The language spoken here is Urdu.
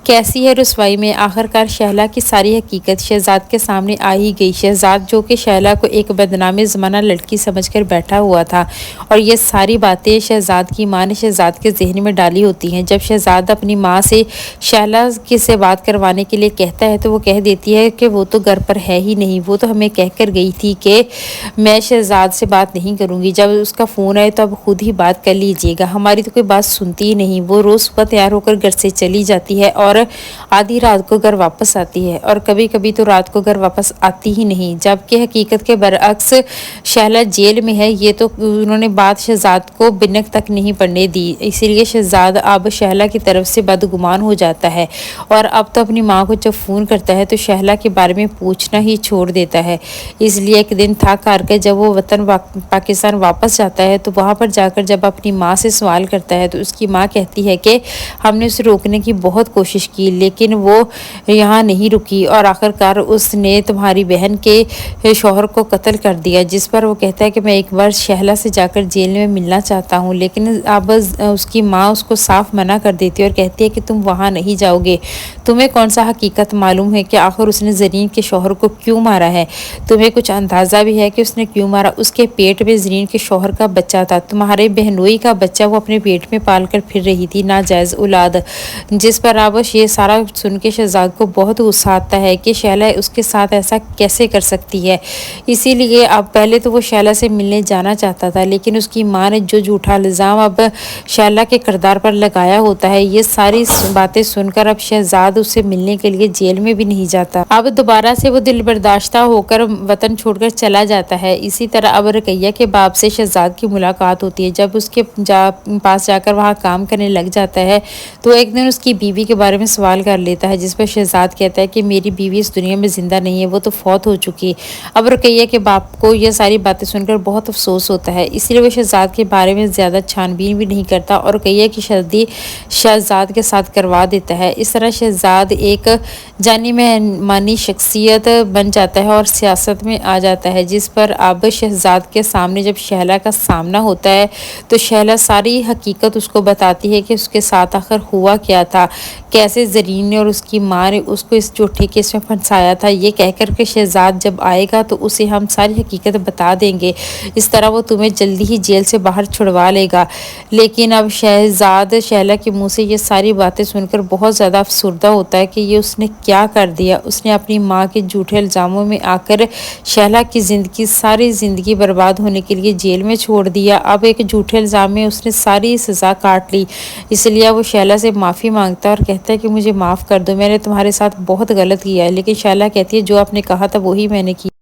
کیسی ہے رسوائی میں آخرکار شہلا کی ساری حقیقت شہزاد کے سامنے آ ہی گئی۔ شہزاد جو کہ شہلا کو ایک بدنام زمانہ لڑکی سمجھ کر بیٹھا ہوا تھا، اور یہ ساری باتیں شہزاد کی ماں نے شہزاد کے ذہن میں ڈالی ہوتی ہیں۔ جب شہزاد اپنی ماں سے شہلا سے بات کروانے کے لیے کہتا ہے تو وہ کہہ دیتی ہے کہ وہ تو گھر پر ہے ہی نہیں، وہ تو ہمیں کہہ کر گئی تھی کہ میں شہزاد سے بات نہیں کروں گی، جب اس کا فون آئے تو اب خود ہی بات کر لیجیے گا، ہماری تو کوئی بات سنتی ہی نہیں۔ وہ روز صبح تیار ہو کر گھر سے چلی جاتی ہے اور آدھی رات کو گھر واپس آتی ہے، اور کبھی کبھی تو رات کو گھر واپس آتی ہی نہیں، جبکہ حقیقت کے برعکس شہلا جیل میں ہے۔ یہ تو انہوں نے بات شہزاد کو بنک تک نہیں پڑنے دی، اسی لیے شہزاد اب شہلا کی طرف سے بدگمان ہو جاتا ہے، اور اب تو اپنی ماں کو جب فون کرتا ہے تو شہلا کے بارے میں پوچھنا ہی چھوڑ دیتا ہے۔ اس لیے ایک دن تھک ہار کر جب وہ وطن پاکستان واپس جاتا ہے تو وہاں پر جا کر جب اپنی ماں سے سوال کرتا ہے تو اس کی ماں کہتی ہے کہ ہم نے اسے روکنے کی بہت کوشش کی لیکن وہ یہاں نہیں رکی، اور آخرکار اس نے تمہاری بہن کے شوہر کو قتل کر دیا، جس پر وہ کہتا ہے کہ میں ایک بار شہلا سے جا کر جیل میں ملنا چاہتا ہوں، لیکن اب اس کی ماں اس کو صاف منع کر دیتی ہے اور کہتی ہے کہ تم وہاں نہیں جاؤ گے، تمہیں کون سا حقیقت معلوم ہے کہ آخر اس نے زرین کے شوہر کو کیوں مارا ہے، تمہیں کچھ اندازہ بھی ہے کہ اس نے کیوں مارا؟ اس کے پیٹ میں زرین کے شوہر کا بچہ تھا، تمہارے بہنوئی کا بچہ وہ اپنے پیٹ میں پال کر پھر رہی تھی، ناجائز اولاد۔ جس پر اب یہ سارا سن کے شہزاد کو بہت غصہ آتا ہے کہ شہلا اس کے ساتھ ایسا کیسے کر سکتی ہے۔ اسی لیے اب پہلے تو وہ شہلا سے ملنے جانا چاہتا تھا، لیکن اس کی ماں نے جو جھوٹا الزام اب شہلا کے کردار پر لگایا ہوتا ہے، یہ ساری باتیں سن کر اب شہزاد اس سے ملنے کے لیے جیل میں بھی نہیں جاتا۔ اب دوبارہ سے وہ دل برداشتہ ہو کر وطن چھوڑ کر چلا جاتا ہے۔ اسی طرح اب رقیہ کے باپ سے شہزاد کی ملاقات ہوتی ہے۔ جب اس کے پاس جا کر وہاں کام کرنے لگ جاتا ہے تو ایک دن اس کی بیوی کے بارے میں سوال کر لیتا ہے، جس پر شہزاد کہتا ہے کہ میری بیوی اس دنیا میں زندہ نہیں ہے، وہ تو فوت ہو چکی۔ اب رقیہ کے باپ کو یہ ساری باتیں سن کر بہت افسوس ہوتا ہے، اس لیے وہ شہزاد کے بارے میں زیادہ چھان بین بھی نہیں کرتا اور رقیہ کی شادی شہزاد کے ساتھ کروا دیتا ہے۔ اس طرح شہزاد ایک جانی مانی شخصیت بن جاتا ہے اور سیاست میں آ جاتا ہے، جس پر اب شہزاد کے سامنے جب شہلا کا سامنا ہوتا ہے تو شہلا ساری حقیقت اس کو بتاتی ہے کہ اس کے ساتھ آخر ہوا کیا تھا، کیسے زرین نے اور اس کی ماں نے اس کو اس جھوٹے کیس میں پھنسایا تھا۔ یہ کہہ کر کہ شہزاد جب آئے گا تو اسے ہم ساری حقیقت بتا دیں گے، اس طرح وہ تمہیں جلدی ہی جیل سے باہر چھڑوا لے گا۔ لیکن اب شہزاد شہلا کے منہ سے یہ ساری باتیں سن کر بہت زیادہ افسردہ ہوتا ہے کہ یہ اس نے کیا کر دیا۔ اس نے اپنی ماں کے جھوٹے الزاموں میں آ کر شہلا کی ساری زندگی برباد ہونے کے لیے جیل میں چھوڑ دیا۔ اب ایک جھوٹے الزام میں اس نے ساری سزا کاٹ لی، اس لیے وہ شہلا سے معافی مانگتا ہے اور کہتا ہے کہ مجھے معاف کر دو، میں نے تمہارے ساتھ بہت غلط کیا ہے۔ لیکن شہلا کہتی ہے جو آپ نے کہا تھا وہی میں نے کیا۔